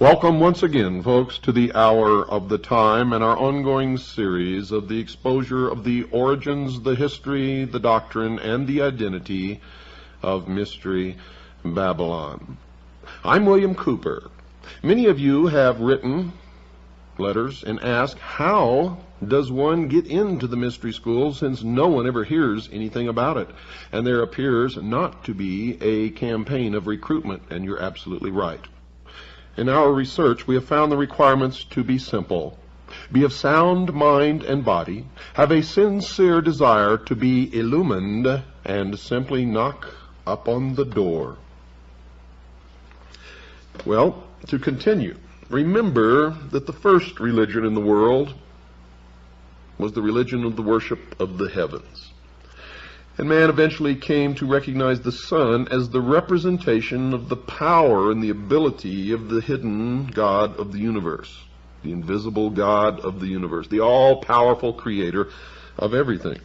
Welcome once again, folks, to the Hour of the Time and our ongoing series of the exposure of the origins, the history, the doctrine, and the identity of Mystery Babylon. I'm William Cooper. Many of you have written letters and asked, how does one get into the mystery school since no one ever hears anything about it? And there appears not to be a campaign of recruitment, and you're absolutely right. In our research, we have found the requirements to be simple. Be of sound mind and body, have a sincere desire to be illumined, and simply knock upon the door. Well, to continue, remember that the first religion in the world was the religion of the worship of the heavens. And man eventually came to recognize the sun as the representation of the power and the ability of the hidden God of the universe, the invisible God of the universe, the all-powerful creator of everything.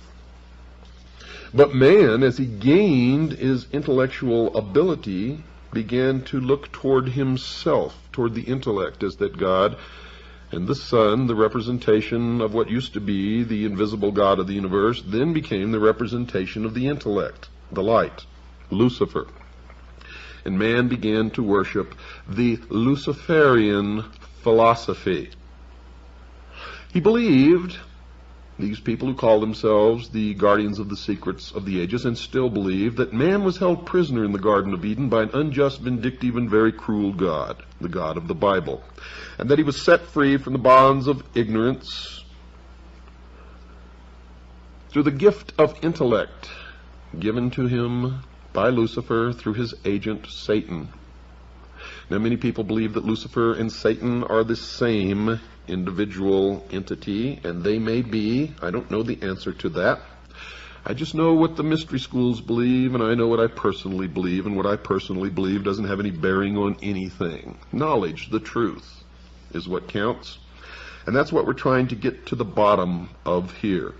But man, as he gained his intellectual ability, began to look toward himself, toward the intellect as that God, and the sun, the representation of what used to be the invisible God of the universe, then became the representation of the intellect, the light, Lucifer. And man began to worship the Luciferian philosophy. He believed, these people who call themselves the guardians of the secrets of the ages, and still believe, that man was held prisoner in the Garden of Eden by an unjust, vindictive, and very cruel God, the God of the Bible, and that he was set free from the bonds of ignorance through the gift of intellect given to him by Lucifer through his agent Satan. Now, many people believe that Lucifer and Satan are the same individual entity, and they may be. I don't know the answer to that. I just know what the mystery schools believe, and I know what I personally believe, and what I personally believe doesn't have any bearing on anything. Knowledge, the truth, is what counts, and that's what we're trying to get to the bottom of here.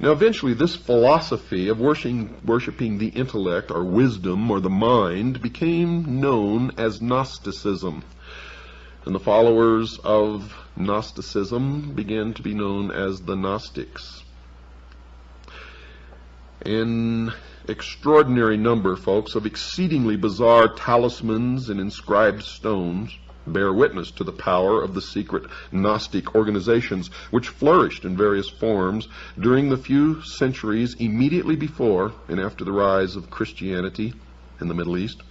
Now, eventually, this philosophy of worshiping the intellect, or wisdom, or the mind, became known as Gnosticism. And the followers of Gnosticism began to be known as the Gnostics. An extraordinary number, folks, of exceedingly bizarre talismans and inscribed stones bear witness to the power of the secret Gnostic organizations, which flourished in various forms during the few centuries immediately before and after the rise of Christianity in the Middle East.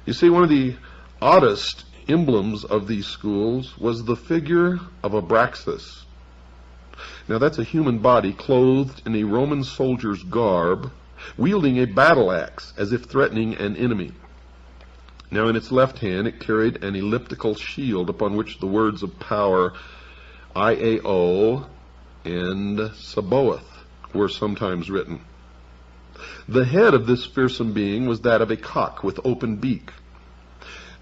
You see, one of the oddest emblems of these schools was the figure of Abraxas. Now, that's a human body clothed in a Roman soldier's garb, wielding a battle axe as if threatening an enemy. Now, in its left hand, it carried an elliptical shield upon which the words of power Iao and Sabaoth were sometimes written. The head of this fearsome being was that of a cock with open beak.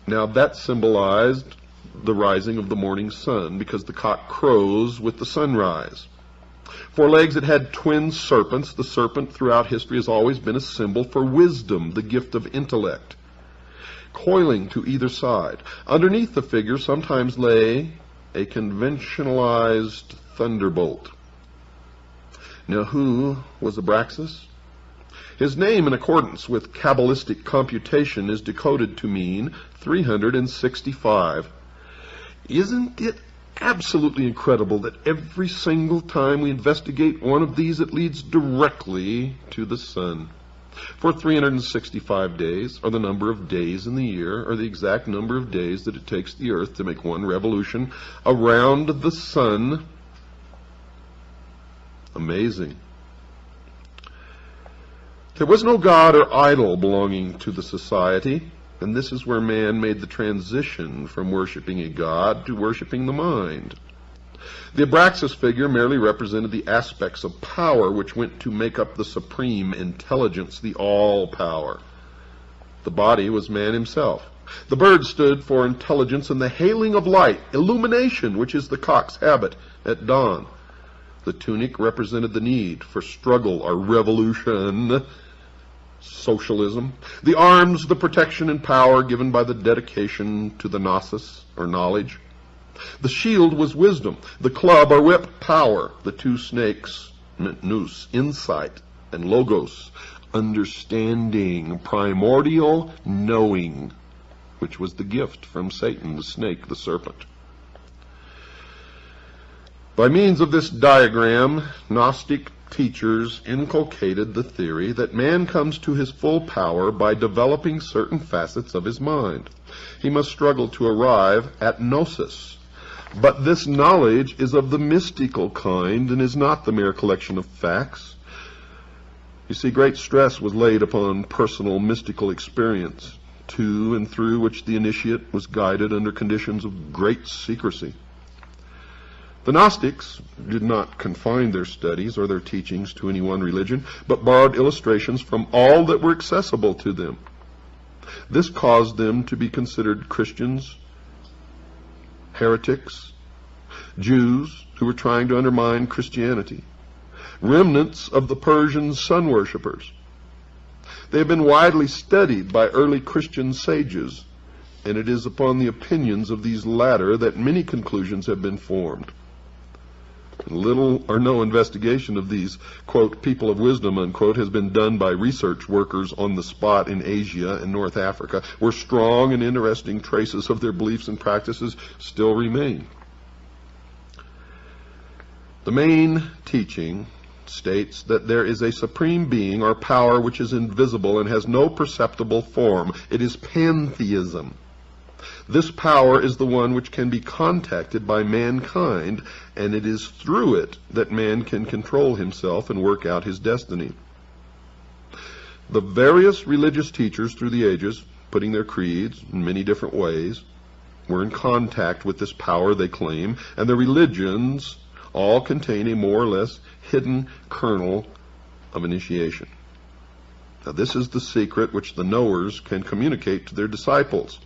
Now, that symbolized the rising of the morning sun, because the cock crows with the sunrise. 4 legs, it had twin serpents. The serpent throughout history has always been a symbol for wisdom, the gift of intellect, coiling to either side. Underneath the figure sometimes lay a conventionalized thunderbolt. Now, who was Abraxas? His name, in accordance with Kabbalistic computation, is decoded to mean 365. Isn't it absolutely incredible that every single time we investigate one of these, it leads directly to the sun. For 365 days, or the number of days in the year, or the exact number of days that it takes the earth to make one revolution around the sun. Amazing. There was no god or idol belonging to the society, and this is where man made the transition from worshiping a god to worshiping the mind. The Abraxas figure merely represented the aspects of power which went to make up the supreme intelligence, the all-power. The body was man himself. The bird stood for intelligence and the hailing of light, illumination, which is the cock's habit at dawn. The tunic represented the need for struggle or revolution, socialism. The arms, the protection and power given by the dedication to the gnosis, or knowledge. The shield was wisdom. The club or whip, power. The two snakes meant nous, insight, and logos, understanding, primordial knowing, which was the gift from Satan, the snake, the serpent. By means of this diagram, Gnostic teachers inculcated the theory that man comes to his full power by developing certain facets of his mind. He must struggle to arrive at gnosis. But this knowledge is of the mystical kind and is not the mere collection of facts. You see, great stress was laid upon personal mystical experience, to and through which the initiate was guided under conditions of great secrecy. The Gnostics did not confine their studies or their teachings to any one religion, but borrowed illustrations from all that were accessible to them. This caused them to be considered Christians, heretics, Jews who were trying to undermine Christianity, remnants of the Persian sun worshippers. They have been widely studied by early Christian sages, and it is upon the opinions of these latter that many conclusions have been formed. Little or no investigation of these, quote, people of wisdom, unquote, has been done by research workers on the spot in Asia and North Africa, where strong and interesting traces of their beliefs and practices still remain. The main teaching states that there is a supreme being or power which is invisible and has no perceptible form. It is pantheism. This power is the one which can be contacted by mankind, and it is through it that man can control himself and work out his destiny. The various religious teachers through the ages, putting their creeds in many different ways, were in contact with this power they claim, and the religions all contain a more or less hidden kernel of initiation. Now, this is the secret which the knowers can communicate to their disciples.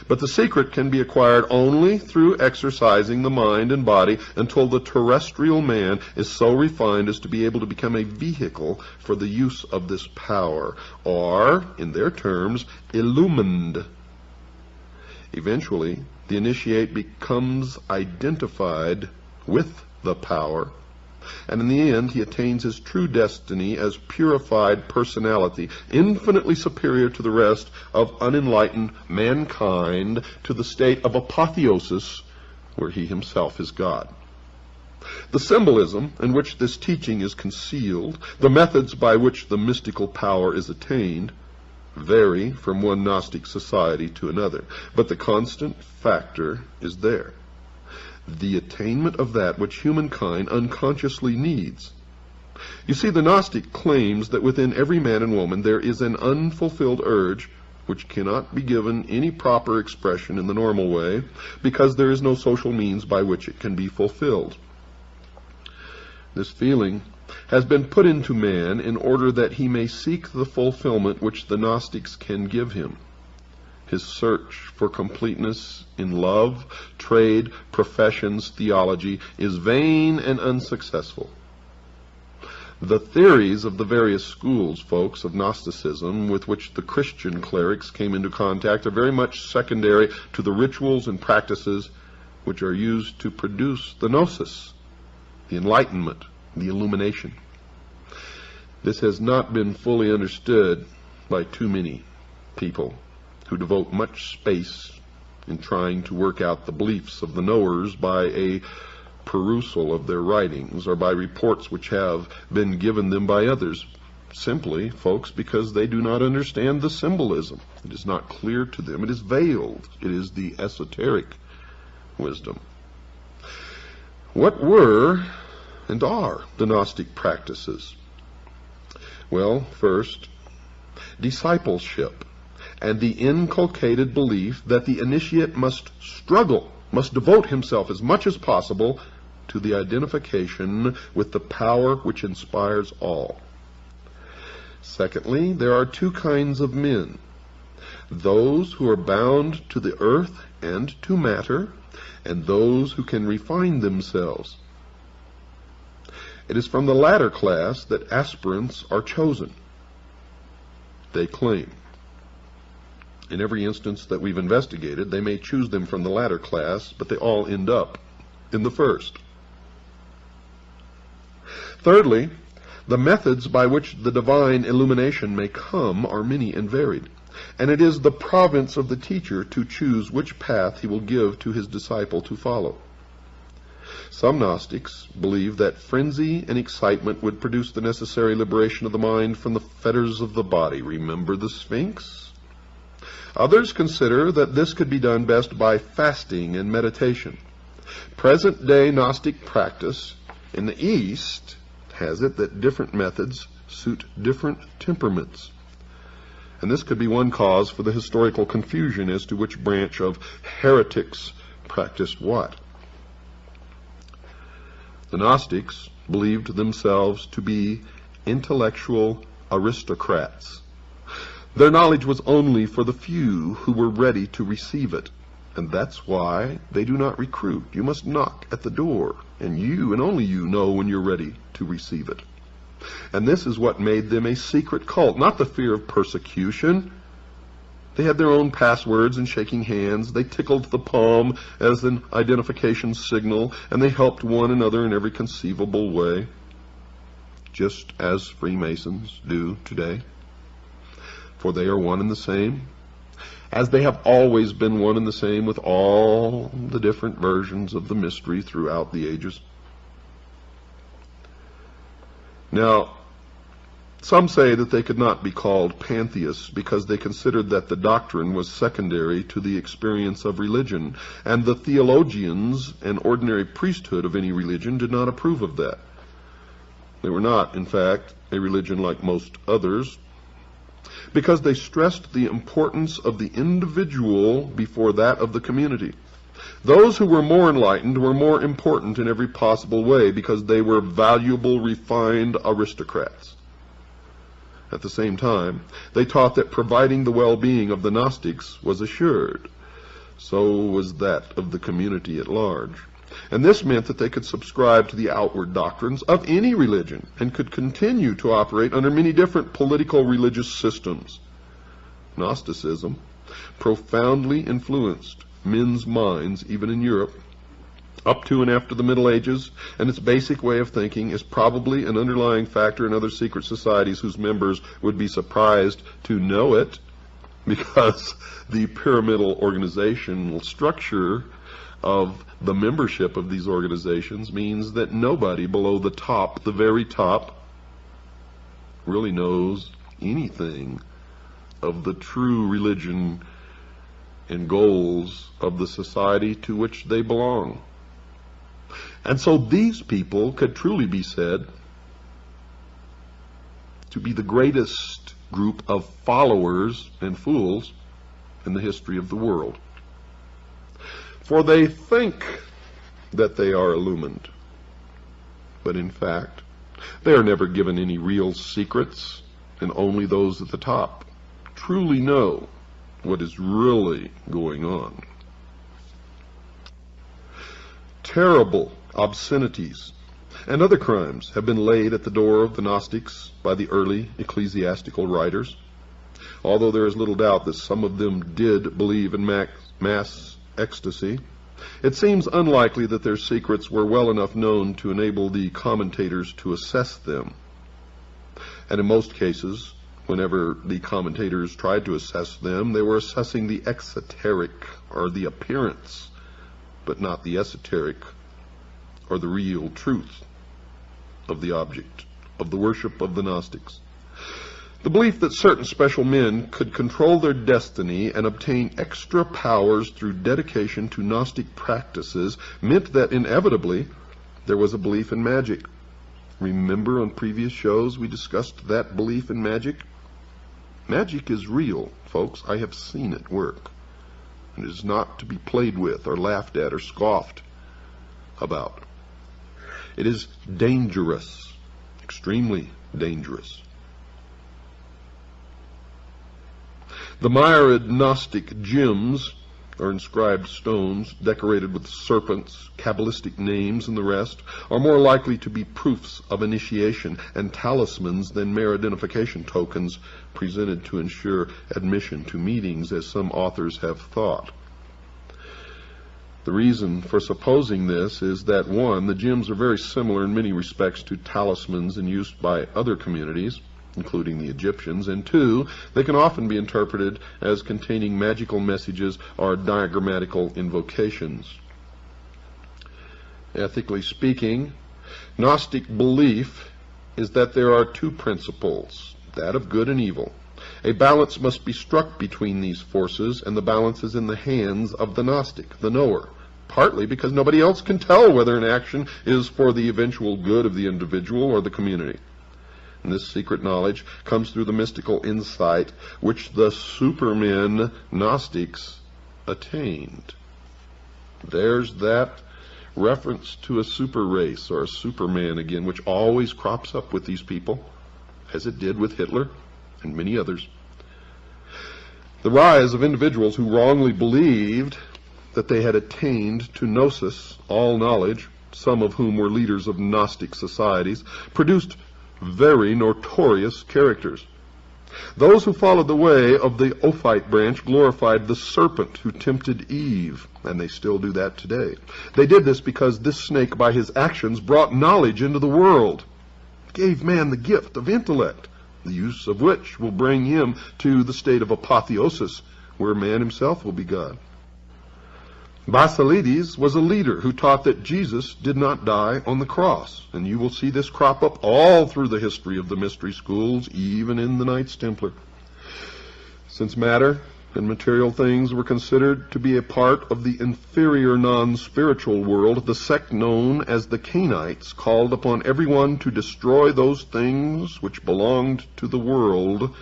But the secret can be acquired only through exercising the mind and body until the terrestrial man is so refined as to be able to become a vehicle for the use of this power, or, in their terms, illumined. Eventually, the initiate becomes identified with the power, and in the end he attains his true destiny as purified personality, infinitely superior to the rest of unenlightened mankind, to the state of apotheosis, where he himself is God. The symbolism in which this teaching is concealed, the methods by which the mystical power is attained, vary from one Gnostic society to another, but the constant factor is there: the attainment of that which humankind unconsciously needs. You see, the Gnostic claims that within every man and woman there is an unfulfilled urge which cannot be given any proper expression in the normal way, because there is no social means by which it can be fulfilled. This feeling has been put into man in order that he may seek the fulfillment which the Gnostics can give him. His search for completeness in love, trade, professions, theology is vain and unsuccessful. The theories of the various schools, folks, of Gnosticism with which the Christian clerics came into contact are very much secondary to the rituals and practices which are used to produce the gnosis, the enlightenment, the illumination. This has not been fully understood by too many people who devote much space in trying to work out the beliefs of the knowers by a perusal of their writings or by reports which have been given them by others. Simply, folks, because they do not understand the symbolism. It is not clear to them. It is veiled. It is the esoteric wisdom. What were and are the Gnostic practices? Well, first, discipleship and the inculcated belief that the initiate must struggle, must devote himself as much as possible to the identification with the power which inspires all. Secondly, there are two kinds of men: those who are bound to the earth and to matter, and those who can refine themselves. It is from the latter class that aspirants are chosen, they claim. In every instance that we've investigated, they may choose them from the latter class, but they all end up in the first. Thirdly, the methods by which the divine illumination may come are many and varied, and it is the province of the teacher to choose which path he will give to his disciple to follow. Some Gnostics believe that frenzy and excitement would produce the necessary liberation of the mind from the fetters of the body. Remember the Sphinx? Others consider that this could be done best by fasting and meditation. Present-day Gnostic practice in the East has it that different methods suit different temperaments. And this could be one cause for the historical confusion as to which branch of heretics practiced what. The Gnostics believed themselves to be intellectual aristocrats. Their knowledge was only for the few who were ready to receive it, and that's why they do not recruit. You must knock at the door, and you and only you know when you're ready to receive it. And this is what made them a secret cult, not the fear of persecution. They had their own passwords and shaking hands. They tickled the palm as an identification signal, and they helped one another in every conceivable way, just as Freemasons do today. For they are one and the same, as they have always been one and the same with all the different versions of the mystery throughout the ages. Now, some say that they could not be called pantheists because they considered that the doctrine was secondary to the experience of religion, and the theologians and ordinary priesthood of any religion did not approve of that. They were not, in fact, a religion like most others, because they stressed the importance of the individual before that of the community. Those who were more enlightened were more important in every possible way because they were valuable, refined aristocrats. At the same time, they taught that providing the well-being of the Gnostics was assured. So was that of the community at large. And this meant that they could subscribe to the outward doctrines of any religion and could continue to operate under many different political religious systems. Gnosticism profoundly influenced men's minds, even in Europe, up to and after the Middle Ages, and its basic way of thinking is probably an underlying factor in other secret societies whose members would be surprised to know it, because the pyramidal organizational structure of the membership of these organizations means that nobody below the top, the very top, really knows anything of the true religion and goals of the society to which they belong. And so these people could truly be said to be the greatest group of followers and fools in the history of the world. For they think that they are illumined, but in fact, they are never given any real secrets, and only those at the top truly know what is really going on. Terrible obscenities and other crimes have been laid at the door of the Gnostics by the early ecclesiastical writers, although there is little doubt that some of them did believe in mass ecstasy. It seems unlikely that their secrets were well enough known to enable the commentators to assess them. And in most cases, Whenever the commentators tried to assess them, they were assessing the exoteric, or the appearance, but not the esoteric, or the real truth of the object of the worship of the Gnostics. The belief that certain special men could control their destiny and obtain extra powers through dedication to Gnostic practices meant that inevitably there was a belief in magic. Remember on previous shows we discussed that belief in magic? Magic is real, folks. I have seen it work. It is not to be played with or laughed at or scoffed about. It is dangerous, extremely dangerous. The myriad Gnostic gems, or inscribed stones decorated with serpents, Kabbalistic names, and the rest, are more likely to be proofs of initiation and talismans than mere identification tokens presented to ensure admission to meetings, as some authors have thought. The reason for supposing this is that, one, the gems are very similar in many respects to talismans in use by other communities, including the Egyptians, and two, they can often be interpreted as containing magical messages or diagrammatical invocations. Ethically speaking, Gnostic belief is that there are two principles, that of good and evil. A balance must be struck between these forces, and the balance is in the hands of the Gnostic, the knower, partly because nobody else can tell whether an action is for the eventual good of the individual or the community. And this secret knowledge comes through the mystical insight which the supermen Gnostics attained. There's that reference to a super race or a superman again, which always crops up with these people, as it did with Hitler and many others. The rise of individuals who wrongly believed that they had attained to gnosis, all knowledge, some of whom were leaders of Gnostic societies, produced very notorious characters. Those who followed the way of the Ophite branch glorified the serpent who tempted Eve, and they still do that today. They did this because this snake, by his actions, brought knowledge into the world, gave man the gift of intellect, the use of which will bring him to the state of apotheosis, where man himself will be God. Basilides was a leader who taught that Jesus did not die on the cross, and you will see this crop up all through the history of the mystery schools, even in the Knights Templar. Since matter and material things were considered to be a part of the inferior non-spiritual world, the sect known as the Cainites called upon everyone to destroy those things which belonged to the world,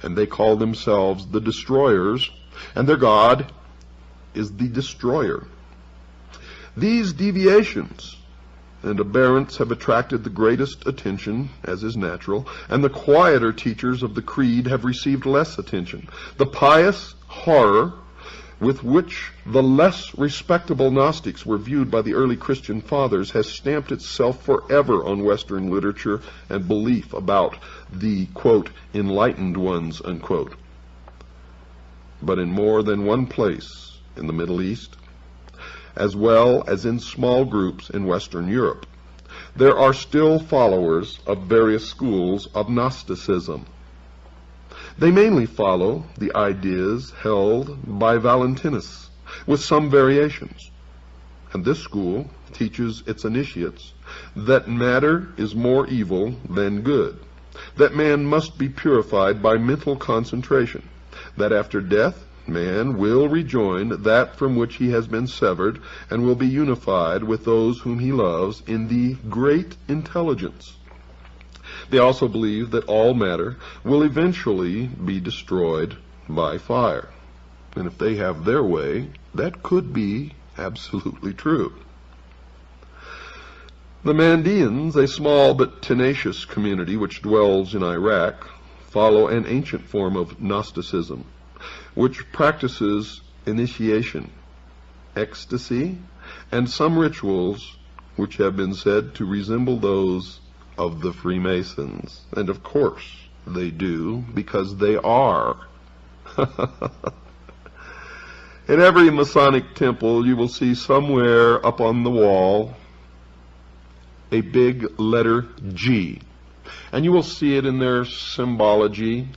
and they called themselves the Destroyers, and their god is the Destroyer. These deviations and aberrants have attracted the greatest attention, as is natural, and the quieter teachers of the creed have received less attention. The pious horror with which the less respectable Gnostics were viewed by the early Christian fathers has stamped itself forever on Western literature and belief about the, quote, enlightened ones, unquote. But in more than one place in the Middle East, as well as in small groups in Western Europe, there are still followers of various schools of Gnosticism. They mainly follow the ideas held by Valentinus, with some variations. And this school teaches its initiates that matter is more evil than good, that man must be purified by mental concentration, that after death man will rejoin that from which he has been severed, and will be unified with those whom he loves in the great intelligence. They also believe that all matter will eventually be destroyed by fire. And if they have their way, that could be absolutely true. The Mandeans, a small but tenacious community which dwells in Iraq, follow an ancient form of Gnosticism, which practices initiation, ecstasy, and some rituals which have been said to resemble those of the Freemasons. And of course they do, because they are. In every Masonic temple you will see somewhere up on the wall a big letter G, And you will see it in their symbology,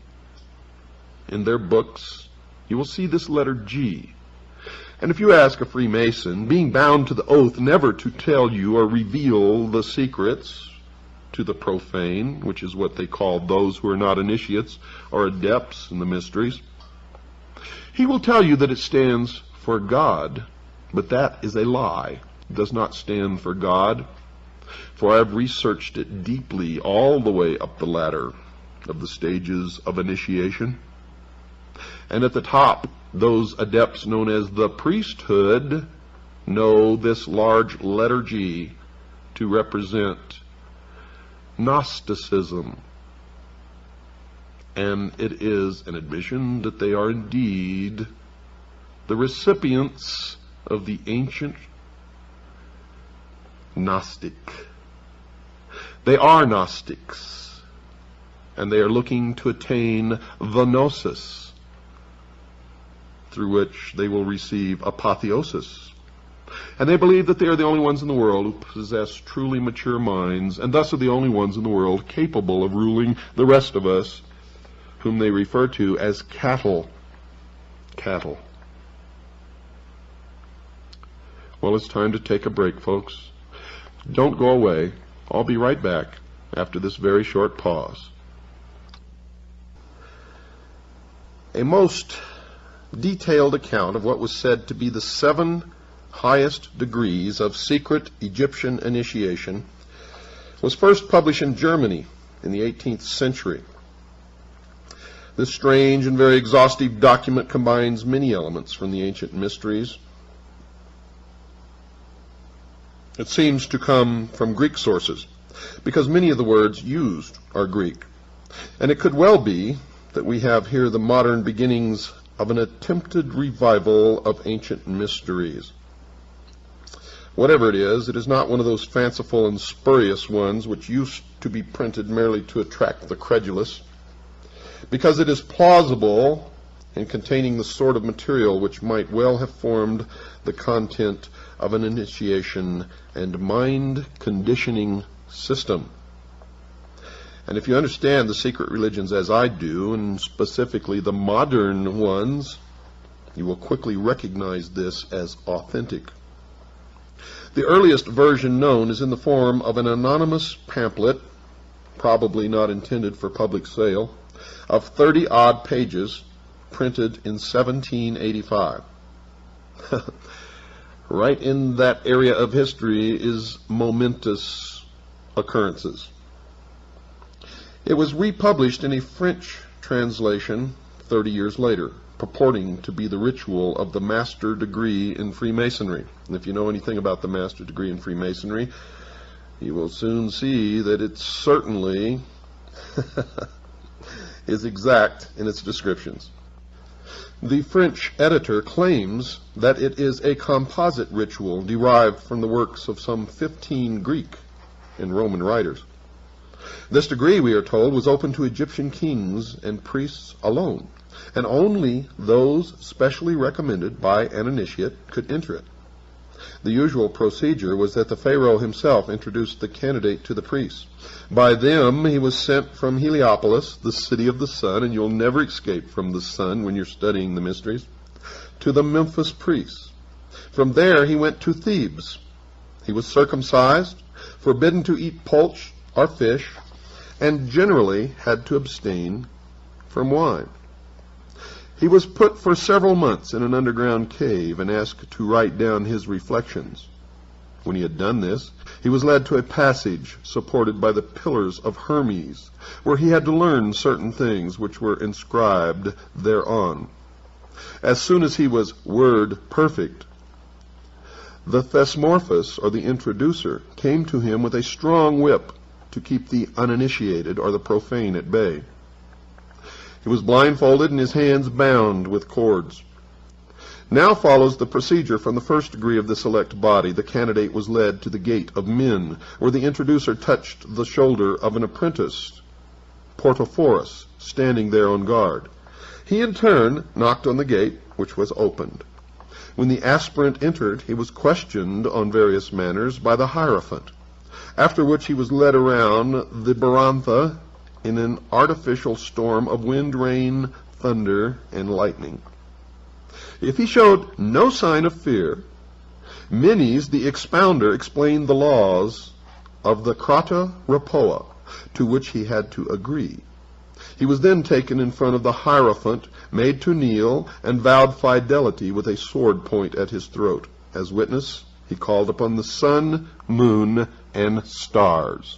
in their books. You will see this letter G. And if you ask a Freemason, being bound to the oath never to tell you or reveal the secrets to the profane, which is what they call those who are not initiates or adepts in the mysteries, he will tell you that it stands for God, but that is a lie. It does not stand for God, for I have researched it deeply all the way up the ladder of the stages of initiation. And at the top, those adepts known as the priesthood know this large letter G to represent Gnosticism. And it is an admission that they are indeed the recipients of the ancient Gnostic. They are Gnostics, and they are looking to attain the Gnosis, through which they will receive apotheosis. And they believe that they are the only ones in the world who possess truly mature minds, and thus are the only ones in the world capable of ruling the rest of us, whom they refer to as cattle. Cattle. Well, it's time to take a break, folks. Don't go away. I'll be right back after this very short pause. A most detailed account of what was said to be the 7 highest degrees of secret Egyptian initiation was first published in Germany in the 18th century. This strange and very exhaustive document combines many elements from the ancient mysteries. It seems to come from Greek sources, because many of the words used are Greek. And it could well be that we have here the modern beginnings of an attempted revival of ancient mysteries. Whatever it is not one of those fanciful and spurious ones which used to be printed merely to attract the credulous, because it is plausible in containing the sort of material which might well have formed the content of an initiation and mind conditioning system. And if you understand the secret religions as I do, and specifically the modern ones, you will quickly recognize this as authentic. The earliest version known is in the form of an anonymous pamphlet, probably not intended for public sale, of 30-odd pages, printed in 1785. Right in that area of history is momentous occurrences. It was republished in a French translation 30 years later, purporting to be the ritual of the master degree in Freemasonry. And if you know anything about the master degree in Freemasonry, you will soon see that it certainly is exact in its descriptions. The French editor claims that it is a composite ritual derived from the works of some 15 Greek and Roman writers. This degree, we are told, was open to Egyptian kings and priests alone, and only those specially recommended by an initiate could enter it. The usual procedure was that the pharaoh himself introduced the candidate to the priests. By them he was sent from Heliopolis, the city of the sun, and you'll never escape from the sun when you're studying the mysteries, to the Memphis priests. From there he went to Thebes. He was circumcised, forbidden to eat poultry or fish, and generally had to abstain from wine. He was put for several months in an underground cave and asked to write down his reflections. When he had done this, he was led to a passage supported by the pillars of Hermes, where he had to learn certain things which were inscribed thereon. As soon as he was word perfect, the Thesmorphus, or the introducer, came to him with a strong whip to keep the uninitiated or the profane at bay. He was blindfolded and his hands bound with cords. Now follows the procedure from the first degree of the select body. The candidate was led to the gate of men, where the introducer touched the shoulder of an apprentice, Portophorus, standing there on guard. He in turn knocked on the gate, which was opened. When the aspirant entered, he was questioned on various matters by the Hierophant. after which he was led around the Barantha in an artificial storm of wind, rain, thunder, and lightning. If he showed no sign of fear, Menes, the expounder, explained the laws of the Krata Rapoa, to which he had to agree. He was then taken in front of the Hierophant, made to kneel, and vowed fidelity with a sword point at his throat. As witness, he called upon the sun, moon, and stars.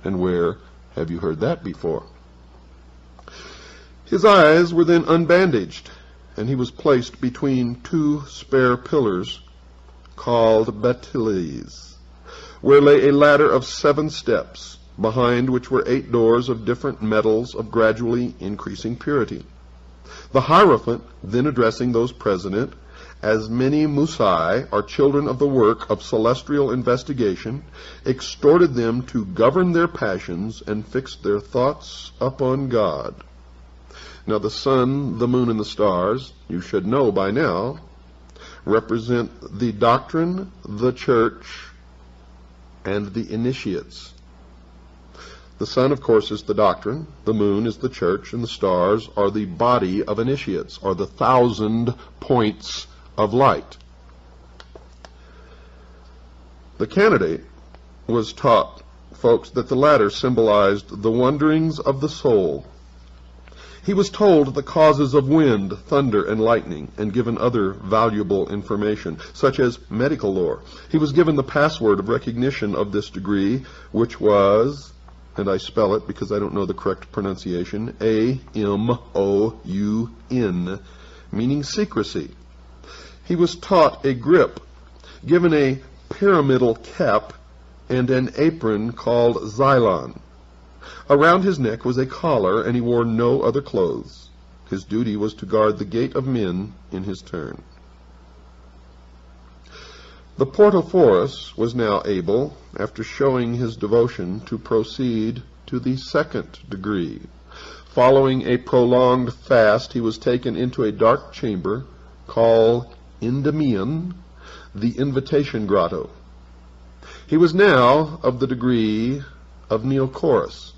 And where have you heard that before? His eyes were then unbandaged, and he was placed between two spare pillars called bateles, where lay a ladder of 7 steps, behind which were 8 doors of different metals of gradually increasing purity. The Hierophant, then addressing those present, as many Musai, are children of the work of celestial investigation, exhorted them to govern their passions and fix their thoughts upon God. Now the sun, the moon, and the stars, you should know by now, represent the doctrine, the church, and the initiates. The sun, of course, is the doctrine, the moon is the church, and the stars are the body of initiates, or the 1,000 points of light. The candidate was taught, folks, that the latter symbolized the wanderings of the soul. He was told the causes of wind, thunder, and lightning, and given other valuable information, such as medical lore. He was given the password of recognition of this degree, which was, and I spell it because I don't know the correct pronunciation, A-M-O-U-N, meaning secrecy. He was taught a grip, given a pyramidal cap, and an apron called xylon. Around his neck was a collar, and he wore no other clothes. His duty was to guard the gate of men in his turn. The Portophorus was now able, after showing his devotion, to proceed to the 2nd degree. Following a prolonged fast, he was taken into a dark chamber called Endymion, the invitation grotto. He was now of the degree of Neocorus.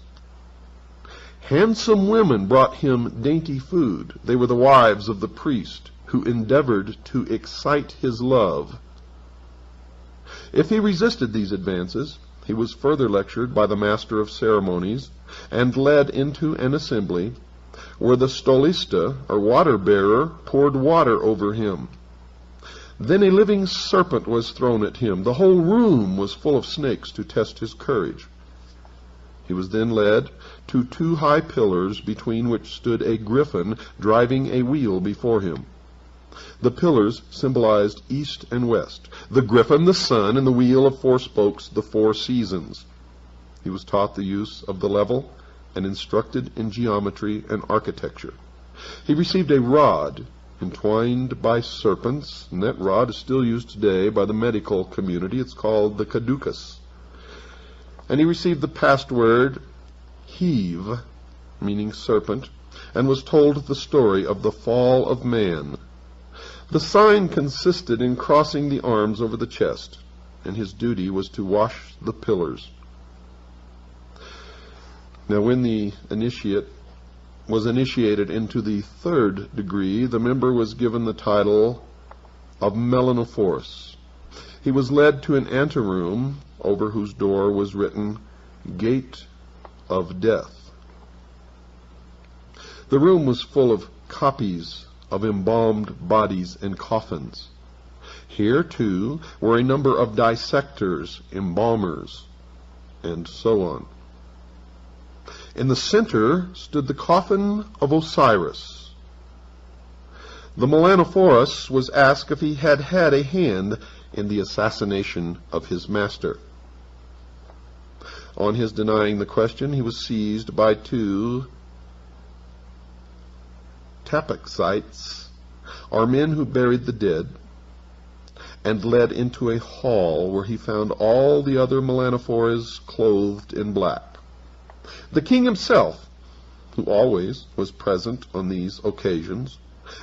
Handsome women brought him dainty food. They were the wives of the priest, who endeavored to excite his love. If he resisted these advances, he was further lectured by the master of ceremonies, and led into an assembly, where the stolista, or water-bearer, poured water over him. Then a living serpent was thrown at him. The whole room was full of snakes to test his courage. He was then led to 2 high pillars, between which stood a griffin driving a wheel before him. The pillars symbolized east and west, the griffin the sun, and the wheel of 4 spokes the 4 seasons. He was taught the use of the level and instructed in geometry and architecture. He received a rod entwined by serpents, and that rod is still used today by the medical community. It's called the caducus. And he received the password Heave, meaning serpent, and was told the story of the fall of man. The sign consisted in crossing the arms over the chest, and his duty was to wash the pillars. Now, when the initiate was initiated into the 3rd degree, the member was given the title of Melanophorus. He was led to an anteroom, over whose door was written, Gate of Death. The room was full of copies of embalmed bodies and coffins. Here, too, were a number of dissectors, embalmers, and so on. In the center stood the coffin of Osiris. The Melanophorus was asked if he had had a hand in the assassination of his master. On his denying the question, he was seized by 2 tapaxites, or men who buried the dead, and led into a hall where he found all the other Melanophores clothed in black. The king himself, who always was present on these occasions,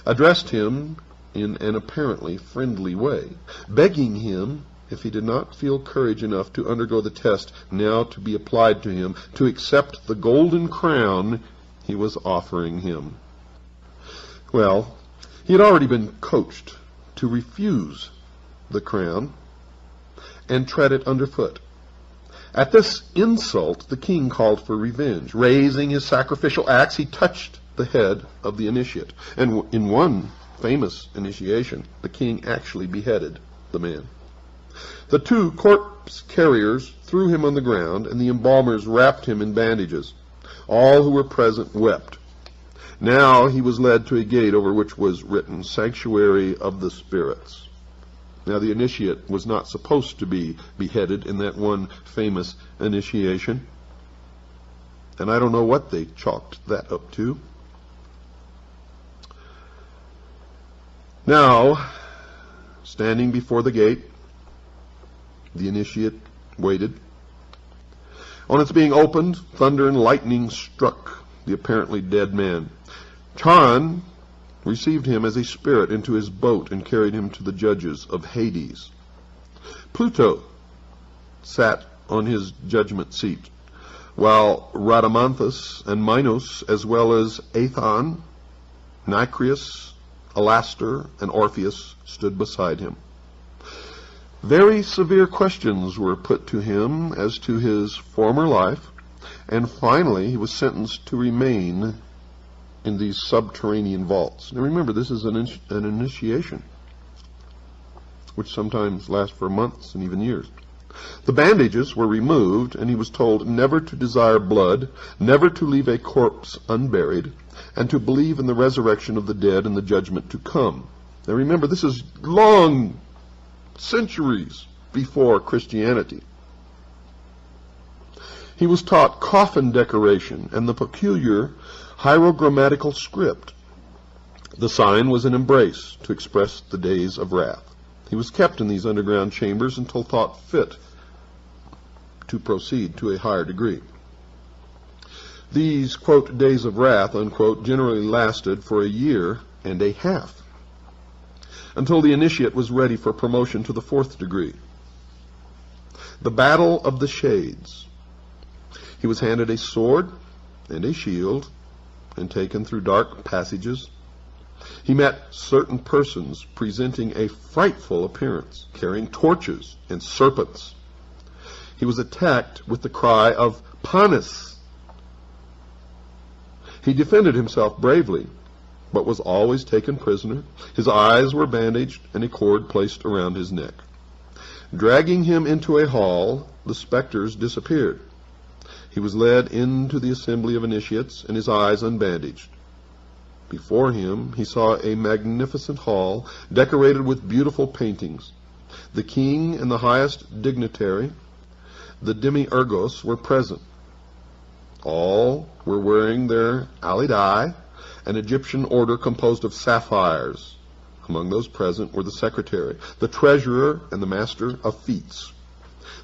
addressed him in an apparently friendly way, begging him if he did not feel courage enough to undergo the test now to be applied to him, to accept the golden crown he was offering him. Well, he had already been coached to refuse the crown and tread it underfoot. At this insult, the king called for revenge. Raising his sacrificial axe, he touched the head of the initiate. And in one famous initiation, the king actually beheaded the man. The two corpse carriers threw him on the ground, and the embalmers wrapped him in bandages. All who were present wept. Now he was led to a gate over which was written, Sanctuary of the Spirits. Now the initiate was not supposed to be beheaded in that one famous initiation. And I don't know what they chalked that up to. Now, standing before the gate, the initiate waited. On its being opened, thunder and lightning struck the apparently dead man. Charon received him as a spirit into his boat and carried him to the judges of Hades. Pluto sat on his judgment seat, while Rhadamanthus and Minos, as well as Aethon, Nicreus, Alastor, and Orpheus, stood beside him. Very severe questions were put to him as to his former life, and finally he was sentenced to remain in these subterranean vaults. Now remember, this is an initiation, which sometimes lasts for months and even years. The bandages were removed, and he was told never to desire blood, never to leave a corpse unburied, and to believe in the resurrection of the dead and the judgment to come. Now remember, this is long centuries before Christianity. He was taught coffin decoration and the peculiar hierogrammatical script. The sign was an embrace to express the days of wrath. He was kept in these underground chambers until thought fit to proceed to a higher degree. These, quote, days of wrath, unquote, generally lasted for a year and a half, until the initiate was ready for promotion to the 4th degree. The Battle of the Shades. He was handed a sword and a shield and taken through dark passages. He met certain persons presenting a frightful appearance, carrying torches and serpents. He was attacked with the cry of Panis. He defended himself bravely, but was always taken prisoner. His eyes were bandaged and a cord placed around his neck. Dragging him into a hall, the specters disappeared. He was led into the assembly of initiates, and his eyes unbandaged. Before him he saw a magnificent hall decorated with beautiful paintings. The king and the highest dignitary, the demiurgos, were present. All were wearing their alidai, an Egyptian order composed of sapphires. Among those present were the secretary, the treasurer, and the master of feats.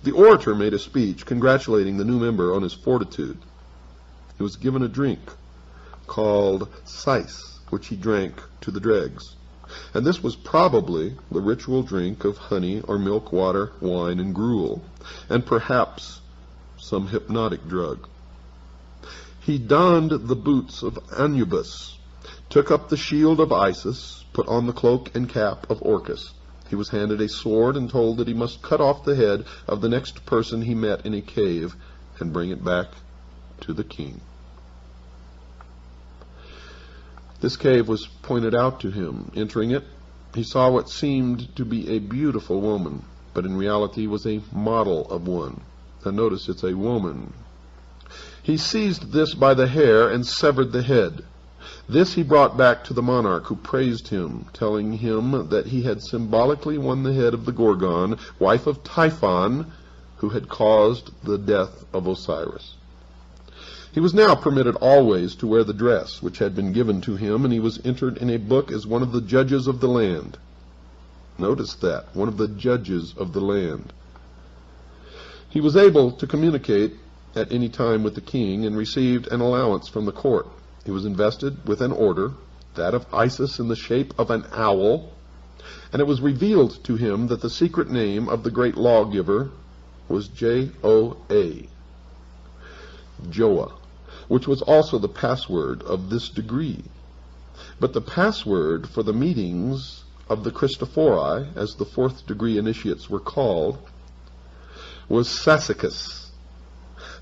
The orator made a speech congratulating the new member on his fortitude. He was given a drink called sais, which he drank to the dregs. And this was probably the ritual drink of honey or milk, water, wine, and gruel, and perhaps some hypnotic drug. He donned the boots of Anubis, took up the shield of Isis, put on the cloak and cap of Orcus. He was handed a sword and told that he must cut off the head of the next person he met in a cave and bring it back to the king. This cave was pointed out to him. Entering it, he saw what seemed to be a beautiful woman, but in reality was a model of one. Now notice it's a woman. He seized this by the hair and severed the head. This he brought back to the monarch, who praised him, telling him that he had symbolically won the head of the Gorgon, wife of Typhon, who had caused the death of Osiris. He was now permitted always to wear the dress which had been given to him, and he was entered in a book as one of the judges of the land. Notice that, one of the judges of the land. He was able to communicate at any time with the king and received an allowance from the court. He was invested with an order, that of Isis in the shape of an owl, And it was revealed to him that the secret name of the great lawgiver was J-O-A, Joah, which was also the password of this degree. But the password for the meetings of the Christophori, as the fourth degree initiates were called, was Sassicus.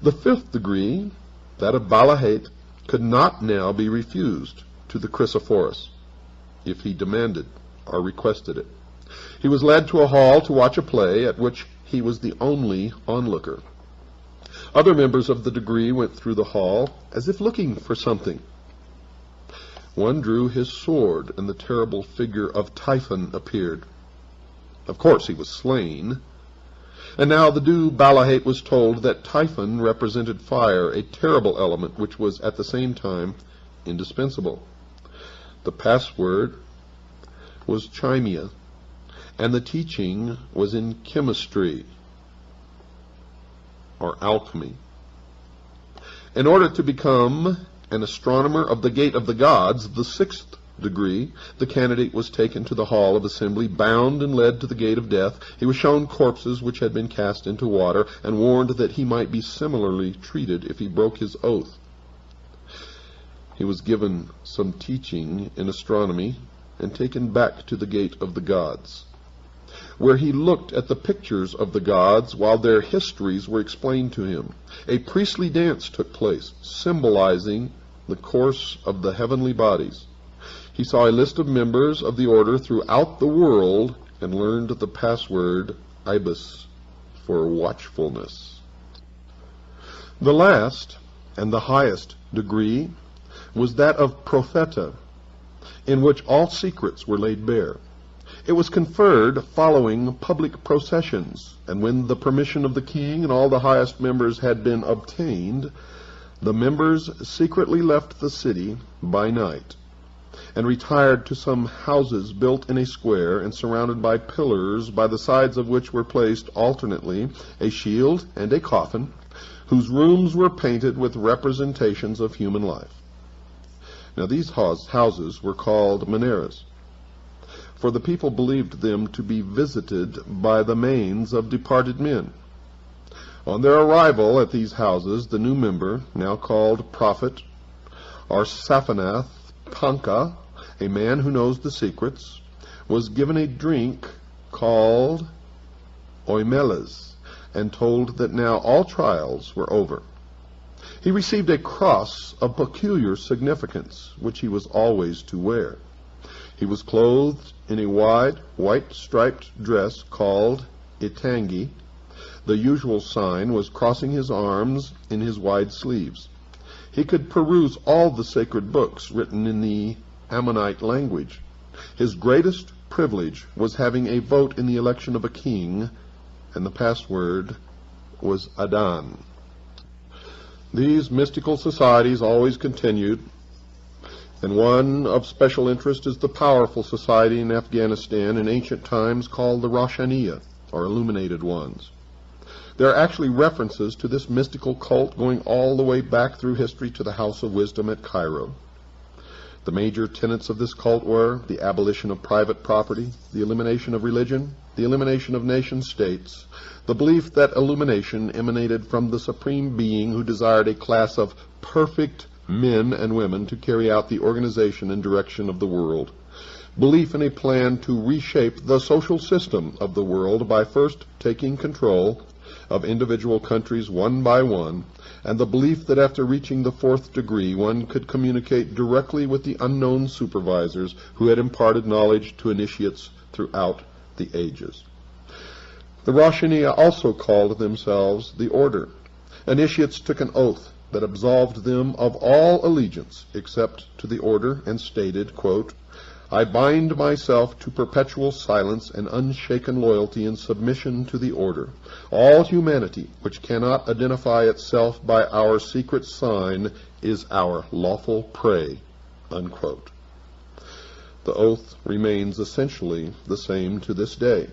The fifth degree, that of Balahate, could not now be refused to the Chrysophorus if he demanded or requested it. He was led to a hall to watch a play at which he was the only onlooker. Other members of the degree went through the hall as if looking for something. One drew his sword, and the terrible figure of Typhon appeared. Of course he was slain. And now the Dew Balahate was told that Typhon represented fire, a terrible element which was at the same time indispensable. The password was Chimia, and the teaching was in chemistry, or alchemy. In order to become an astronomer of the gate of the gods, the sixth degree, the candidate was taken to the hall of assembly, bound and led to the gate of death. He was shown corpses which had been cast into water, and warned that he might be similarly treated if he broke his oath. He was given some teaching in astronomy, and taken back to the gate of the gods, where he looked at the pictures of the gods while their histories were explained to him. A priestly dance took place, symbolizing the course of the heavenly bodies. He saw a list of members of the order throughout the world, and learned the password Ibis for watchfulness. The last and the highest degree was that of Propheta, in which all secrets were laid bare. It was conferred following public processions, and when the permission of the king and all the highest members had been obtained, the members secretly left the city by night, and retired to some houses built in a square and surrounded by pillars, by the sides of which were placed alternately a shield and a coffin, whose rooms were painted with representations of human life. Now these houses were called Menares, for the people believed them to be visited by the manes of departed men. On their arrival at these houses, the new member, now called Prophet, or Saphanath Panka, a man who knows the secrets, was given a drink called oimeles, and told that now all trials were over. He received a cross of peculiar significance, which he was always to wear. He was clothed in a wide, white-striped dress called itangi. The usual sign was crossing his arms in his wide sleeves. He could peruse all the sacred books written in the Ammonite language. His greatest privilege was having a vote in the election of a king, and the password was Adan. These mystical societies always continued, and one of special interest is the powerful society in Afghanistan in ancient times called the Roshaniya, or Illuminated Ones. There are actually references to this mystical cult going all the way back through history to the House of Wisdom at Cairo. The major tenets of this cult were the abolition of private property, the elimination of religion, the elimination of nation-states, the belief that illumination emanated from the Supreme Being who desired a class of perfect men and women to carry out the organization and direction of the world, belief in a plan to reshape the social system of the world by first taking control of individual countries one by one, and the belief that after reaching the fourth degree one could communicate directly with the unknown supervisors who had imparted knowledge to initiates throughout the ages. The Roshaniya also called themselves the Order. Initiates took an oath that absolved them of all allegiance except to the Order, and stated, quote, "I bind myself to perpetual silence and unshaken loyalty and submission to the Order. All humanity which cannot identify itself by our secret sign is our lawful prey," unquote. The oath remains essentially the same to this day.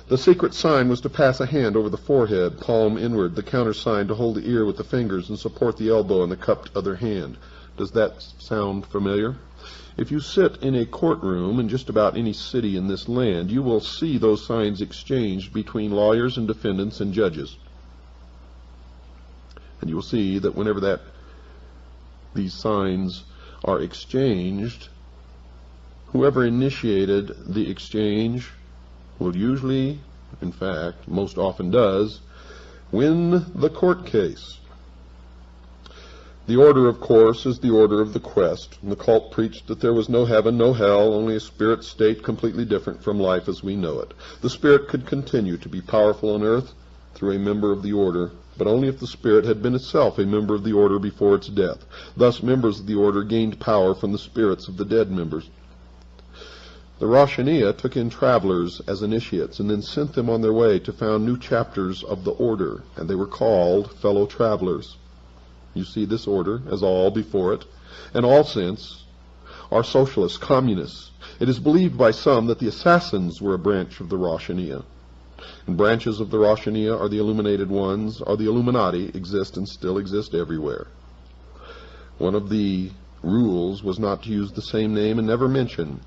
The secret sign was to pass a hand over the forehead, palm inward, the countersign to hold the ear with the fingers and support the elbow in the cupped other hand. Does that sound familiar? If you sit in a courtroom in just about any city in this land, you will see those signs exchanged between lawyers and defendants and judges. And you will see that whenever these signs are exchanged, whoever initiated the exchange will usually, in fact, most often does, win the court case. The order, of course, is the order of the quest. And the cult preached that there was no heaven, no hell, only a spirit state completely different from life as we know it. The spirit could continue to be powerful on earth through a member of the order, but only if the spirit had been itself a member of the order before its death. Thus, members of the order gained power from the spirits of the dead members. The Roshaniya took in travelers as initiates and then sent them on their way to found new chapters of the order, and they were called fellow travelers. You see this order, as all before it, and all since, are socialists, communists. It is believed by some that the assassins were a branch of the Roshaniya. And branches of the Roshaniya are the illuminated ones, or the Illuminati, exist and still exist everywhere. One of the rules was not to use the same name and never mention,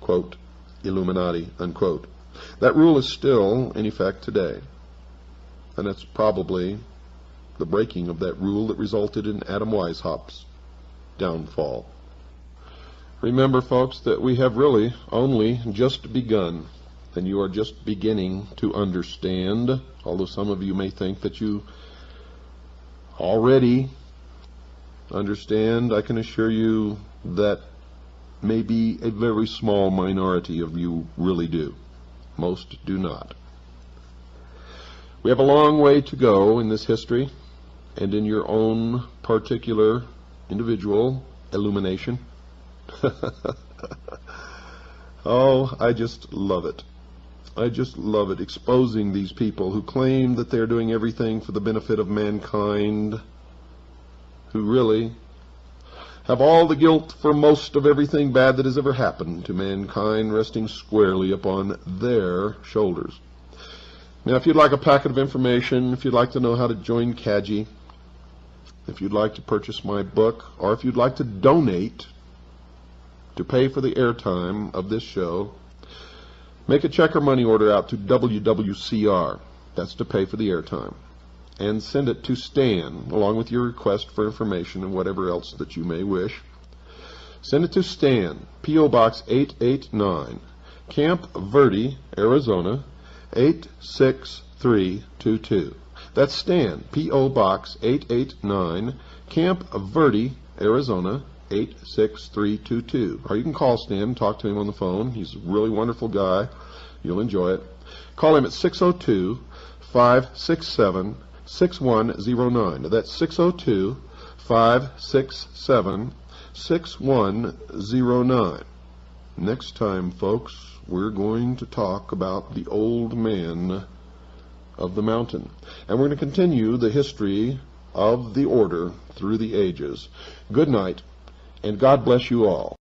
quote, Illuminati, unquote. That rule is still in effect today. And it's probably the breaking of that rule that resulted in Adam Weishaupt's downfall. Remember, folks, that we have really only just begun, and you are just beginning to understand, although some of you may think that you already understand. I can assure you that maybe a very small minority of you really do. Most do not. We have a long way to go in this history and in your own particular individual illumination. Oh, I just love it. I just love it, exposing these people who claim that they're doing everything for the benefit of mankind, who really have all the guilt for most of everything bad that has ever happened to mankind resting squarely upon their shoulders. Now, if you'd like a packet of information, if you'd like to know how to join CAGI, if you'd like to purchase my book, or if you'd like to donate to pay for the airtime of this show, make a check or money order out to WWCR. That's to pay for the airtime. And send it to Stan, along with your request for information and whatever else that you may wish. Send it to Stan, P.O. Box 889, Camp Verde, Arizona, 86322. That's Stan, P.O. Box 889, Camp Verde, Arizona, 86322. Or you can call Stan and talk to him on the phone. He's a really wonderful guy. You'll enjoy it. Call him at 602-567-6109. That's 602-567-6109. Next time, folks, we're going to talk about the old man of the mountain. And we're going to continue the history of the order through the ages. Good night, and God bless you all.